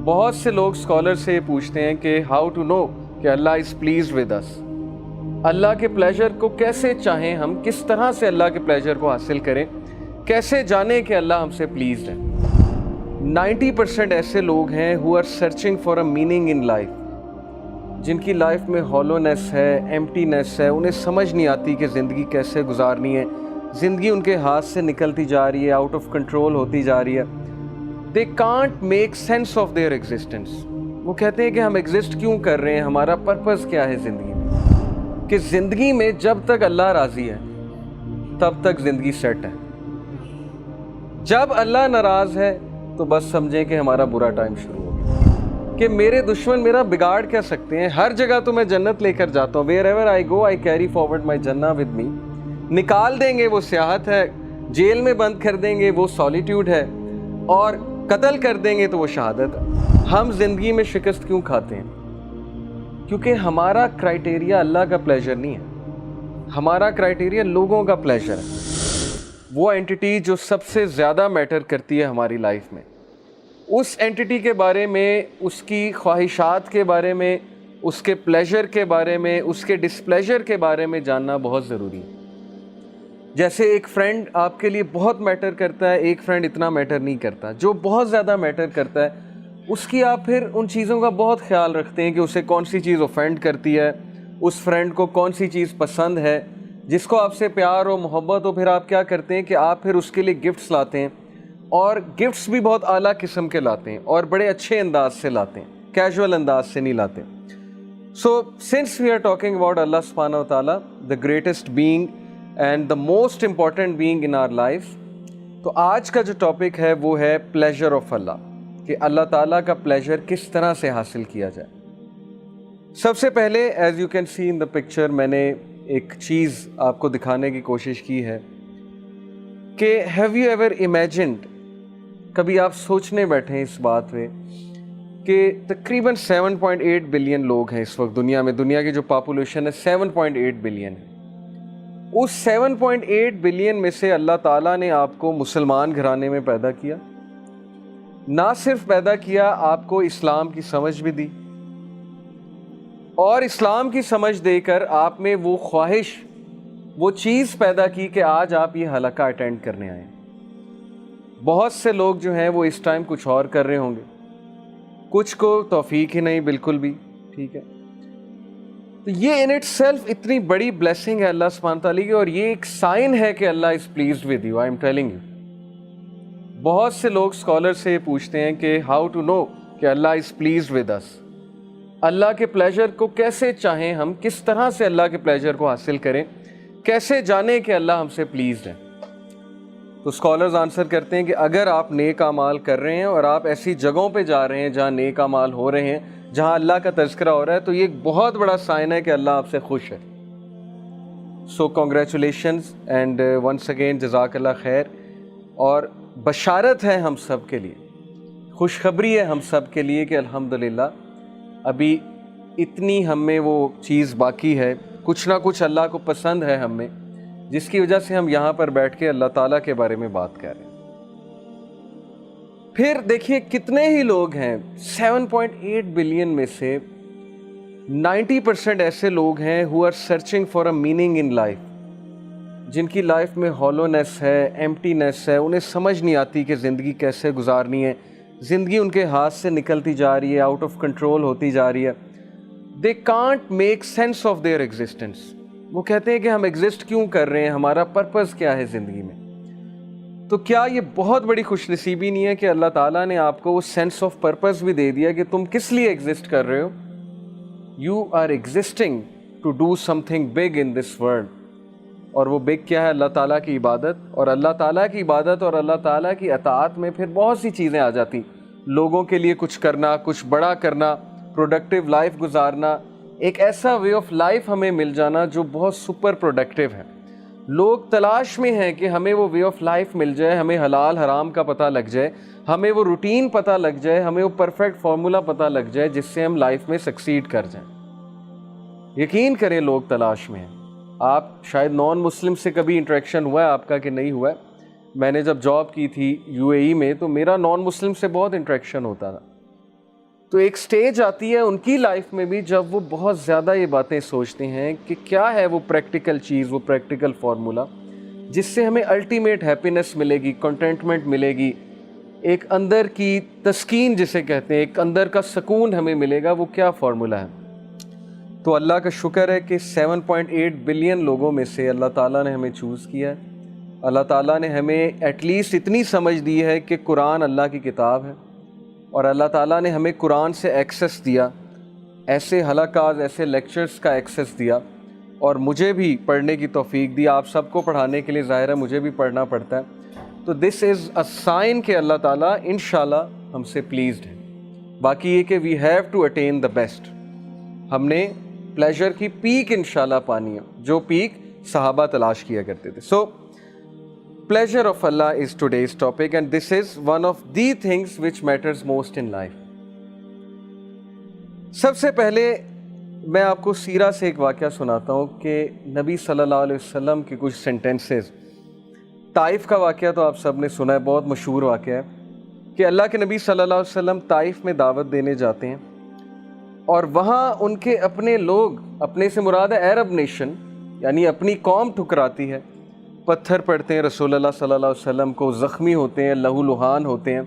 بہت سے لوگ اسکالر سے یہ پوچھتے ہیں کہ ہاؤ ٹو نو کہ Allah is pleased with us, اللہ کے پلیجر کو کیسے چاہیں ہم، کس طرح سے اللہ کے پلیجر کو حاصل کریں، کیسے جانیں کہ اللہ ہم سے پلیزڈ ہے۔ 90% ایسے لوگ ہیں who are searching for a meaning in life، جن کی لائف میں ہالونیس ہے، ایمٹینیس ہے، انہیں سمجھ نہیں آتی کہ زندگی کیسے گزارنی ہے، زندگی ان کے ہاتھ سے نکلتی جا رہی ہے، آؤٹ آف کنٹرول ہوتی جا رہی ہے۔ they can't make sense of their existence۔ وہ کہتے ہیں کہ ہم ایگزسٹ کیوں کر رہے ہیں، ہمارا پرپز کیا ہے زندگی میں، کہ زندگی میں جب تک اللہ راضی ہے تب تک زندگی سیٹ ہے، جب اللہ ناراض ہے تو بس سمجھیں کہ ہمارا برا ٹائم شروع ہو گیا، کہ میرے دشمن میرا بگاڑ کیا سکتے ہیں، ہر جگہ تو میں جنت لے کر جاتا ہوں، wherever I go I carry forward my Jannah with me۔ نکال دیں گے وہ سیاحت ہے، جیل میں بند کر دیں گے وہ سالیٹیوڈ ہے، اور قتل کر دیں گے تو وہ شہادت ہے۔ ہم زندگی میں شکست کیوں کھاتے ہیں؟ کیونکہ ہمارا کرائٹیریا اللہ کا پلیجر نہیں ہے، ہمارا کرائٹیریا لوگوں کا پلیجر ہے، وہ اینٹی جو سب سے زیادہ میٹر کرتی ہے ہماری لائف میں، اس اینٹی کے بارے میں، اس کی خواہشات کے بارے میں، اس کے پلیجر کے بارے میں، اس کے ڈسپلیجر کے بارے میں جاننا بہت ضروری ہے۔ جیسے ایک فرینڈ آپ کے لیے بہت میٹر کرتا ہے، ایک فرینڈ اتنا میٹر نہیں کرتا۔ جو بہت زیادہ میٹر کرتا ہے اس کی آپ پھر ان چیزوں کا بہت خیال رکھتے ہیں کہ اسے کون سی چیز اوفینڈ کرتی ہے، اس فرینڈ کو کون سی چیز پسند ہے، جس کو آپ سے پیار ہو، محبت ہو، پھر آپ کیا کرتے ہیں کہ آپ پھر اس کے لیے گفٹس لاتے ہیں، اور گفٹس بھی بہت اعلیٰ قسم کے لاتے ہیں اور بڑے اچھے انداز سے لاتے ہیں، کیجول انداز سے نہیں لاتے۔ So since we are talking about Allah سبحانہ و تعالیٰ، the greatest being and the most important being in our life, تو آج کا جو ٹاپک ہے وہ ہے پلیجر آف اللہ، کہ اللہ تعالیٰ کا پلیجر کس طرح سے حاصل کیا جائے۔ سب سے پہلے as you can see in the picture, میں نے ایک چیز آپ کو دکھانے کی کوشش کی ہے کہ ہیو یو ایور امیجنڈ، کبھی آپ سوچنے بیٹھے اس بات پہ کہ تقریباً 7.8 بلین لوگ ہیں اس وقت دنیا میں، دنیا کی جو پاپولیشن ہے 7.8 بلین ہے، اس 7.8 بلین میں سے اللہ تعالیٰ نے آپ کو مسلمان گھرانے میں پیدا کیا، نہ صرف پیدا کیا، آپ کو اسلام کی سمجھ بھی دی، اور اسلام کی سمجھ دے کر آپ میں وہ خواہش، وہ چیز پیدا کی کہ آج آپ یہ حلقہ اٹینڈ کرنے آئے۔ بہت سے لوگ جو ہیں وہ اس ٹائم کچھ اور کر رہے ہوں گے، کچھ کو توفیق ہی نہیں بالکل بھی، ٹھیک ہے۔ تو یہ ان اٹ سیلف اتنی بڑی بلیسنگ ہے اللہ سبحانہ تعالیٰ کی، اور یہ ایک سائن ہے کہ Allah is pleased with you, I am telling you. بہت سے لوگ اسکالر سے یہ پوچھتے ہیں کہ ہاؤ ٹو نو کہ Allah is pleased with us, اللہ کے پلیجر کو کیسے چاہیں ہم، کس طرح سے اللہ کے پلیجر کو حاصل کریں، کیسے جانیں کہ اللہ ہم سے پلیزڈ ہے۔ تو اسکالرز آنسر کرتے ہیں کہ اگر آپ نیک اعمال کر رہے ہیں اور آپ ایسی جگہوں پہ جا رہے ہیں جہاں نیک اعمال ہو رہے ہیں، جہاں اللہ کا تذکرہ ہو رہا ہے، تو یہ ایک بہت بڑا سائن ہے کہ اللہ آپ سے خوش ہے۔ سو کنگریچولیشنز اینڈ ونس اگین جزاک اللہ خیر، اور بشارت ہے ہم سب کے لیے، خوشخبری ہے ہم سب کے لیے کہ الحمدللہ ابھی اتنی ہم میں وہ چیز باقی ہے، کچھ نہ کچھ اللہ کو پسند ہے ہم میں، جس کی وجہ سے ہم یہاں پر بیٹھ کے اللہ تعالیٰ کے بارے میں بات کر رہے ہیں۔ پھر دیکھیے کتنے ہی لوگ ہیں، 7.8 بلین میں سے 90% ایسے لوگ ہیں who are searching for a meaning in life، جن کی لائف میں ہالونیس ہے، ایمٹینیس ہے، انہیں سمجھ نہیں آتی کہ زندگی کیسے گزارنی ہے، زندگی ان کے ہاتھ سے نکلتی جا رہی ہے، آؤٹ آف کنٹرول ہوتی جا رہی ہے۔ they can't make sense of their existence۔ وہ کہتے ہیں کہ ہم ایگزسٹ کیوں کر رہے ہیں، ہمارا پرپز کیا ہے زندگی میں۔ تو کیا یہ بہت بڑی خوش نصیبی نہیں ہے کہ اللہ تعالیٰ نے آپ کو وہ سینس آف پرپز بھی دے دیا کہ تم کس لیے ایگزسٹ کر رہے ہو؟ You are existing to do something big in this world, اور وہ بگ کیا ہے؟ اللہ تعالیٰ کی عبادت، اور اللہ تعالیٰ کی عبادت اور اللہ تعالیٰ کی اطاعت میں پھر بہت سی چیزیں آ جاتی، لوگوں کے لیے کچھ کرنا، کچھ بڑا کرنا، پروڈکٹیو لائف گزارنا، ایک ایسا وے آف لائف ہمیں مل جانا جو بہت سپر پروڈکٹیو ہے۔ لوگ تلاش میں ہیں کہ ہمیں وہ وے آف لائف مل جائے، ہمیں حلال حرام کا پتہ لگ جائے، ہمیں وہ روٹین پتہ لگ جائے، ہمیں وہ پرفیکٹ فارمولا پتہ لگ جائے جس سے ہم لائف میں سکسیڈ کر جائیں۔ یقین کریں لوگ تلاش میں ہیں۔ آپ شاید نان مسلم سے کبھی انٹریکشن ہوا ہے آپ کا کہ نہیں ہوا ہے؟ میں نے جب جاب کی تھی UAE میں تو میرا نان مسلم سے بہت انٹریکشن ہوتا تھا، تو ایک سٹیج آتی ہے ان کی لائف میں بھی جب وہ بہت زیادہ یہ باتیں سوچتے ہیں کہ کیا ہے وہ پریکٹیکل چیز، وہ پریکٹیکل فارمولا جس سے ہمیں الٹیمیٹ ہیپینس ملے گی، کنٹینٹمنٹ ملے گی، ایک اندر کی تسکین جسے کہتے ہیں، ایک اندر کا سکون ہمیں ملے گا، وہ کیا فارمولا ہے؟ تو اللہ کا شکر ہے کہ 7.8 بلین لوگوں میں سے اللہ تعالیٰ نے ہمیں چوز کیا ہے۔ اللہ تعالیٰ نے ہمیں ایٹ لیسٹ اتنی سمجھ دی ہے کہ قرآن اللہ کی کتاب ہے، اور اللہ تعالیٰ نے ہمیں قرآن سے ایکسیس دیا، ایسے حلقات، ایسے لیکچرز کا ایکسیس دیا، اور مجھے بھی پڑھنے کی توفیق دی۔ آپ سب کو پڑھانے کے لیے ظاہر ہے مجھے بھی پڑھنا پڑتا ہے، تو دس از اے سائن کہ اللہ تعالیٰ انشاءاللہ ہم سے پلیزڈ ہے۔ باقی یہ کہ we have to attain the best, ہم نے پلیجر کی پیک انشاءاللہ پانی ہے، جو پیک صحابہ تلاش کیا کرتے تھے۔ سو pleasure of Allah is today's topic, and this is one of the things which matters most in life. سب سے پہلے میں آپ کو سیرہ سے ایک واقعہ سناتا ہوں کہ نبی صلی اللہ علیہ وسلم کے کچھ سینٹنسز۔ طائف کا واقعہ تو آپ سب نے سنا ہے، بہت مشہور واقعہ ہے کہ اللہ کے نبی صلی اللہ علیہ وسلم طائف میں دعوت دینے جاتے ہیں، اور وہاں ان کے اپنے لوگ، اپنے سے مراد ہے عرب نیشن، یعنی اپنی قوم ٹھکراتی ہے، پتھر پڑتے ہیں رسول اللہ صلی اللہ علیہ وسلم کو، زخمی ہوتے ہیں، لہو لہان ہوتے ہیں،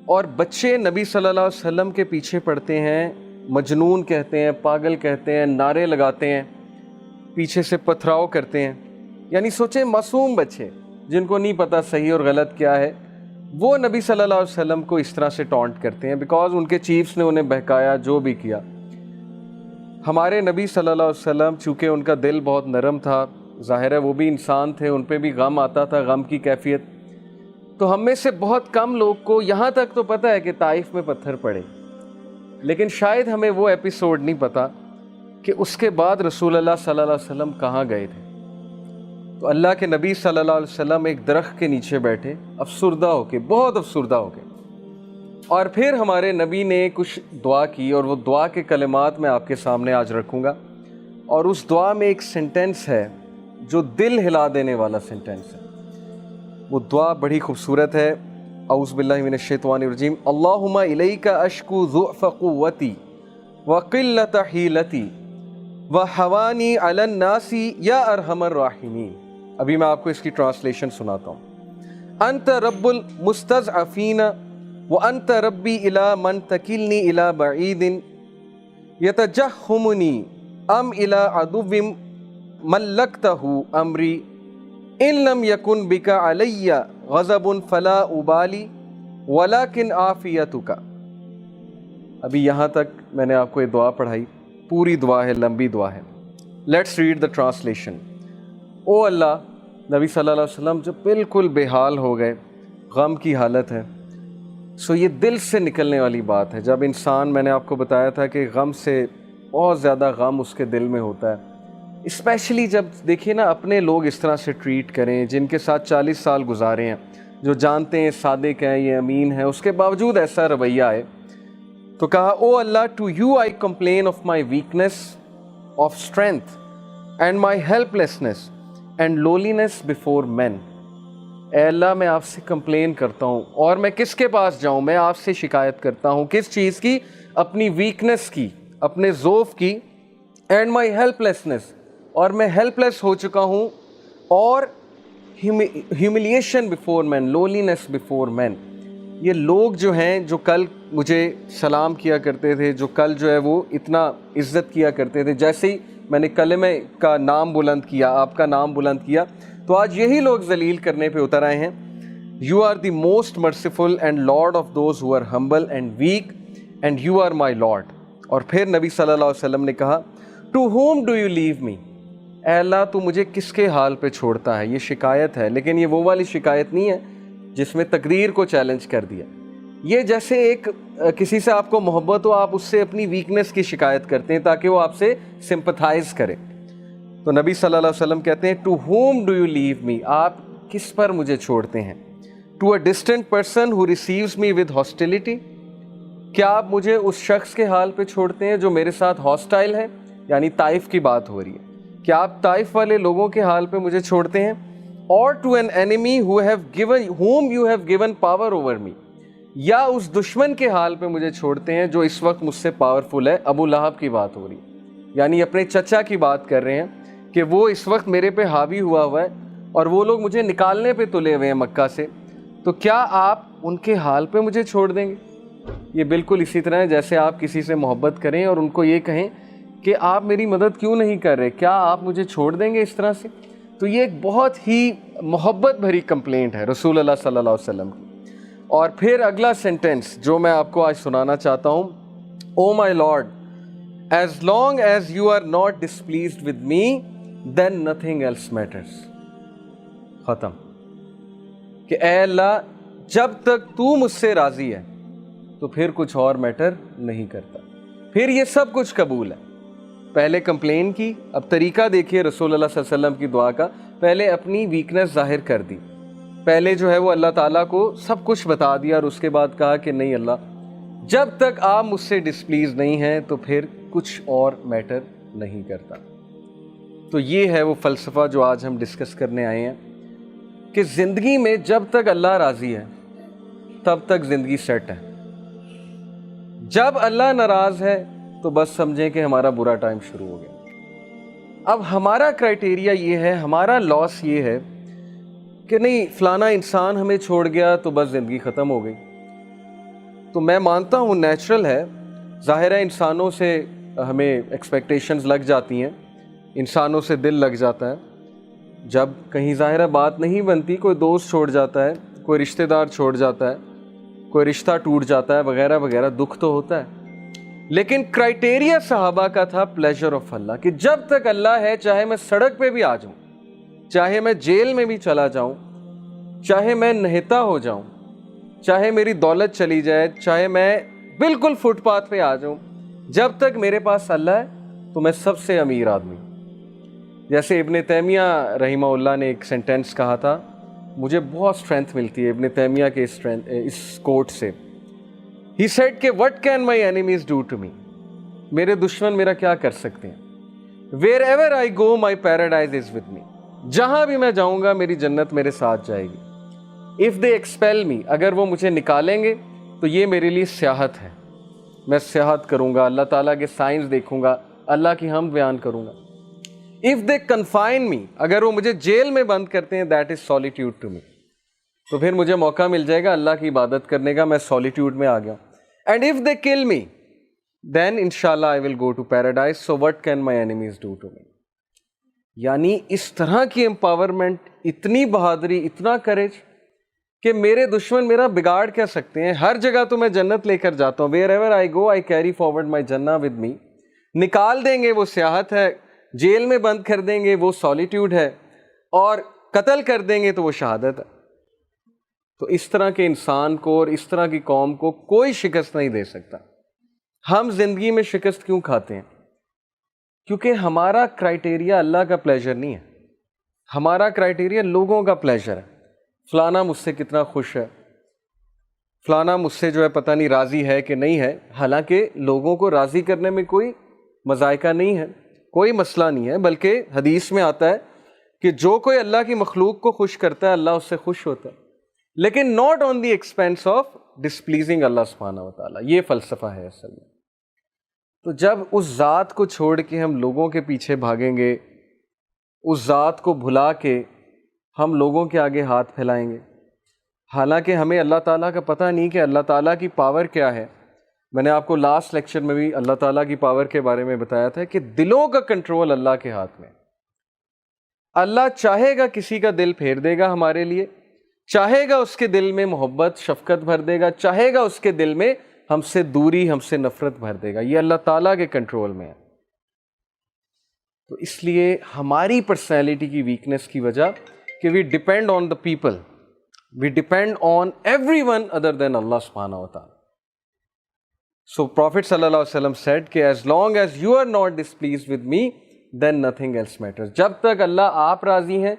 اور بچے نبی صلی اللہ علیہ وسلم کے پیچھے پڑتے ہیں، مجنون کہتے ہیں، پاگل کہتے ہیں، نعرے لگاتے ہیں، پیچھے سے پتھراؤ کرتے ہیں۔ یعنی سوچیں معصوم بچے جن کو نہیں پتہ صحیح اور غلط کیا ہے، وہ نبی صلی اللہ علیہ وسلم کو اس طرح سے ٹونٹ کرتے ہیں بیکاز ان کے چیفز نے انہیں بہکایا، جو بھی کیا۔ ہمارے نبی صلی اللہ علیہ وسلم چونکہ ان کا دل بہت نرم تھا، ظاہر ہے وہ بھی انسان تھے، ان پہ بھی غم آتا تھا، غم کی کیفیت، تو ہم میں سے بہت کم لوگ کو یہاں تک تو پتہ ہے کہ طائف میں پتھر پڑے، لیکن شاید ہمیں وہ ایپیسوڈ نہیں پتہ کہ اس کے بعد رسول اللہ صلی اللہ علیہ وسلم کہاں گئے تھے۔ تو اللہ کے نبی صلی اللہ علیہ وسلم ایک درخت کے نیچے بیٹھے، افسردہ ہو کے، بہت افسردہ ہو کے، اور پھر ہمارے نبی نے کچھ دعا کی، اور وہ دعا کے کلمات میں آپ کے سامنے آج رکھوں گا، اور اس دعا میں ایک سینٹنس ہے جو دل ہلا دینے والا سینٹنس ہے۔ وہ دعا بڑی خوبصورت ہے۔ اعوذ باللہ من الشیطان الرجیم۔ اللہم الیک اشکو ضعف قوتی وقلت حیلتی وحوانی علی الناس یا ارحم الراحمین۔ ابھی میں آپ کو اس کی ٹرانسلیشن سناتا ہوں۔ انت رب المستضعفین وانت ربی الی من تکلنی الی بعید یتجہمنی ام الی عدو ملکتہ امری ان لم یکن بک علی غضب فلا ابالی ولکن عافیتک۔ ابھی یہاں تک میں نے آپ کو یہ دعا پڑھائی، پوری دعا ہے، لمبی دعا ہے۔ Let's read the translation. O Allah, نبی صلی اللہ علیہ وسلم جو بالکل بے حال ہو گئے، غم کی حالت ہے۔ سو یہ دل سے نکلنے والی بات ہے۔ جب انسان، میں نے آپ کو بتایا تھا کہ غم سے بہت زیادہ غم اس کے دل میں ہوتا ہے، اسپیشلی جب دیکھیے نا اپنے لوگ اس طرح سے ٹریٹ کریں، جن کے ساتھ 40 سال گزارے ہیں، جو جانتے ہیں صادق ہیں، یہ امین ہے، اس کے باوجود ایسا رویہ ہے۔ تو کہا O Allah, to you I complain of my weakness of strength and my helplessness and lowliness before man. اے اللہ، میں آپ سے کمپلین کرتا ہوں، اور میں کس کے پاس جاؤں؟ میں آپ سے شکایت کرتا ہوں، کس چیز کی؟ اپنی ویکنیس کی، اپنے ضعف کی، اینڈ مائی ہیلپ لیسنس، اور میں ہیلپ لیس ہو چکا ہوں، اور ہیوملیشن بفور مین، لولینس بفور مین۔ یہ لوگ جو ہیں، جو کل مجھے سلام کیا کرتے تھے، جو کل جو ہے وہ اتنا عزت کیا کرتے تھے، جیسے ہی میں نے کلمہ کا نام بلند کیا، آپ کا نام بلند کیا، تو آج یہی لوگ ذلیل کرنے پہ اتر آئے ہیں۔ You are the most merciful and lord of those who are humble and weak and you are my lord. اور پھر نبی صلی اللہ علیہ وسلم نے کہا to whom do you leave me? اے اللہ، تو مجھے کس کے حال پہ چھوڑتا ہے؟ یہ شکایت ہے، لیکن یہ وہ والی شکایت نہیں ہے جس میں تقدیر کو چیلنج کر دیا۔ یہ جیسے ایک کسی سے آپ کو محبت ہو، آپ اس سے اپنی ویکنیس کی شکایت کرتے ہیں تاکہ وہ آپ سے سمپتھائز کرے۔ تو نبی صلی اللہ علیہ وسلم کہتے ہیں to whom do you leave me? آپ کس پر مجھے چھوڑتے ہیں؟ To a distant person who receives me with hostility? کیا آپ مجھے اس شخص کے حال پہ چھوڑتے ہیں جو میرے ساتھ ہاسٹائل ہے؟ یعنی طائف کی بات ہو رہی ہے۔ کیا آپ طائف والے لوگوں کے حال پہ مجھے چھوڑتے ہیں؟ اور to an enemy whom you have given power over me؟ یا اس دشمن کے حال پہ مجھے چھوڑتے ہیں جو اس وقت مجھ سے پاورفل ہے. ابو لہب کی بات ہو رہی ہے، یعنی اپنے چچا کی بات کر رہے ہیں کہ وہ اس وقت میرے پہ حاوی ہوا ہے اور وہ لوگ مجھے نکالنے پہ تلے ہوئے ہیں مکہ سے، تو کیا آپ ان کے حال پہ مجھے چھوڑ دیں گے؟ یہ بالکل اسی طرح ہے جیسے آپ کسی سے محبت کریں اور ان کو یہ کہیں کہ آپ میری مدد کیوں نہیں کر رہے، کیا آپ مجھے چھوڑ دیں گے اس طرح سے؟ تو یہ ایک بہت ہی محبت بھری کمپلینٹ ہے رسول اللہ صلی اللہ علیہ وسلم کی. اور پھر اگلا سینٹنس جو میں آپ کو آج سنانا چاہتا ہوں، O my lord, as long as you are not displeased with me then nothing else matters. ختم. کہ اے اللہ جب تک تو مجھ سے راضی ہے تو پھر کچھ اور میٹر نہیں کرتا، پھر یہ سب کچھ قبول ہے. پہلے کمپلین کی، اب طریقہ دیکھیے رسول اللہ صلی اللہ علیہ وسلم کی دعا کا. پہلے اپنی ویکنس ظاہر کر دی، پہلے جو ہے وہ اللہ تعالیٰ کو سب کچھ بتا دیا، اور اس کے بعد کہا کہ نہیں اللہ، جب تک آپ مجھ سے ڈسپلیز نہیں ہیں تو پھر کچھ اور میٹر نہیں کرتا. تو یہ ہے وہ فلسفہ جو آج ہم ڈسکس کرنے آئے ہیں کہ زندگی میں جب تک اللہ راضی ہے تب تک زندگی سیٹ ہے. جب اللہ ناراض ہے تو بس سمجھیں کہ ہمارا برا ٹائم شروع ہو گیا. اب ہمارا کرائٹیریا یہ ہے، ہمارا لاس یہ ہے کہ نہیں فلانا انسان ہمیں چھوڑ گیا تو بس زندگی ختم ہو گئی. تو میں مانتا ہوں نیچرل ہے، ظاہر ہے انسانوں سے ہمیں ایکسپیکٹیشنز لگ جاتی ہیں، انسانوں سے دل لگ جاتا ہے. جب کہیں ظاہر ہے بات نہیں بنتی، کوئی دوست چھوڑ جاتا ہے، کوئی رشتہ دار چھوڑ جاتا ہے، کوئی رشتہ ٹوٹ جاتا ہے وغیرہ وغیرہ، دکھ تو ہوتا ہے. لیکن کرائٹیریا صحابہ کا تھا پلیجر آف اللہ، کہ جب تک اللہ ہے چاہے میں سڑک پہ بھی آ جاؤں، چاہے میں جیل میں بھی چلا جاؤں، چاہے میں نہتا ہو جاؤں، چاہے میری دولت چلی جائے، چاہے میں بالکل فٹ پاتھ پہ آ جاؤں، جب تک میرے پاس اللہ ہے تو میں سب سے امیر آدمی. جیسے ابن تیمیہ رحمہ اللہ نے ایک سینٹینس کہا تھا، مجھے بہت اسٹرینتھ ملتی ہے ابن تیمیہ کے اس کوٹ سے. He said کہ what can my enemies do to me؟ میرے دشمن میرا کیا کر سکتے ہیں؟ Wherever I go my paradise is with me، جہاں بھی میں جاؤں گا میری جنت میرے ساتھ جائے گی. If they expel me، اگر وہ مجھے نکالیں گے تو یہ میرے لیے سیاحت ہے، میں سیاحت کروں گا، اللہ تعالیٰ کے سائنس دیکھوں گا، اللہ کی حمد بیان کروں گا. If they confine me، اگر وہ مجھے جیل میں بند کرتے ہیں، that is solitude to me، تو پھر مجھے موقع مل جائے گا اللہ کی عبادت کرنے کا، میں سولیٹیوڈ میں آ گیا. And if they kill me then inshallah I will go to paradise, so what can my enemies do to me؟ یعنی اس طرح کی امپاورمنٹ، اتنی بہادری، اتنا کریج کہ میرے دشمن میرا بگاڑ کیا سکتے ہیں؟ ہر جگہ تو میں جنت لے کر جاتا ہوں. wherever I go I carry forward my jannah with me. نکال دیں گے وہ سیاحت ہے، جیل میں بند کر دیں گے وہ سولیٹیوڈ ہے، اور قتل کر دیں گے تو وہ شہادت ہے. تو اس طرح کے انسان کو اور اس طرح کی قوم کو کوئی شکست نہیں دے سکتا. ہم زندگی میں شکست کیوں کھاتے ہیں؟ کیونکہ ہمارا کرائٹیریا اللہ کا پلیجر نہیں ہے، ہمارا کرائٹیریا لوگوں کا پلیجر ہے. فلانا مجھ سے کتنا خوش ہے، فلانا مجھ سے جو ہے پتہ نہیں راضی ہے کہ نہیں ہے. حالانکہ لوگوں کو راضی کرنے میں کوئی مذائقہ نہیں ہے، کوئی مسئلہ نہیں ہے، بلکہ حدیث میں آتا ہے کہ جو کوئی اللہ کی مخلوق کو خوش کرتا ہے اللہ اس سے خوش ہوتا ہے، لیکن not on the expense of displeasing Allah سبحانہ و تعالیٰ. یہ فلسفہ ہے اصل میں. تو جب اس ذات کو چھوڑ کے ہم لوگوں کے پیچھے بھاگیں گے، اس ذات کو بھلا کے ہم لوگوں کے آگے ہاتھ پھیلائیں گے، حالانکہ ہمیں اللہ تعالیٰ کا پتہ نہیں کہ اللہ تعالیٰ کی پاور کیا ہے. میں نے آپ کو لاسٹ لیکچر میں بھی اللہ تعالیٰ کی پاور کے بارے میں بتایا تھا کہ دلوں کا کنٹرول اللہ کے ہاتھ میں. اللہ چاہے گا کسی کا دل پھیر دے گا ہمارے لیے، چاہے گا اس کے دل میں محبت شفقت بھر دے گا، چاہے گا اس کے دل میں ہم سے دوری، ہم سے نفرت بھر دے گا. یہ اللہ تعالیٰ کے کنٹرول میں ہے. تو اس لیے ہماری پرسنالٹی کی ویکنس کی وجہ کہ we depend on the people, we depend on everyone other than Allah سبحانہ و تعالیٰ. سو پروفٹ صلی اللہ علیہ وسلم said کہ as long as you are not displeased with me then nothing else matters. جب تک اللہ آپ راضی ہیں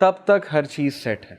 تب تک ہر چیز سیٹ ہے.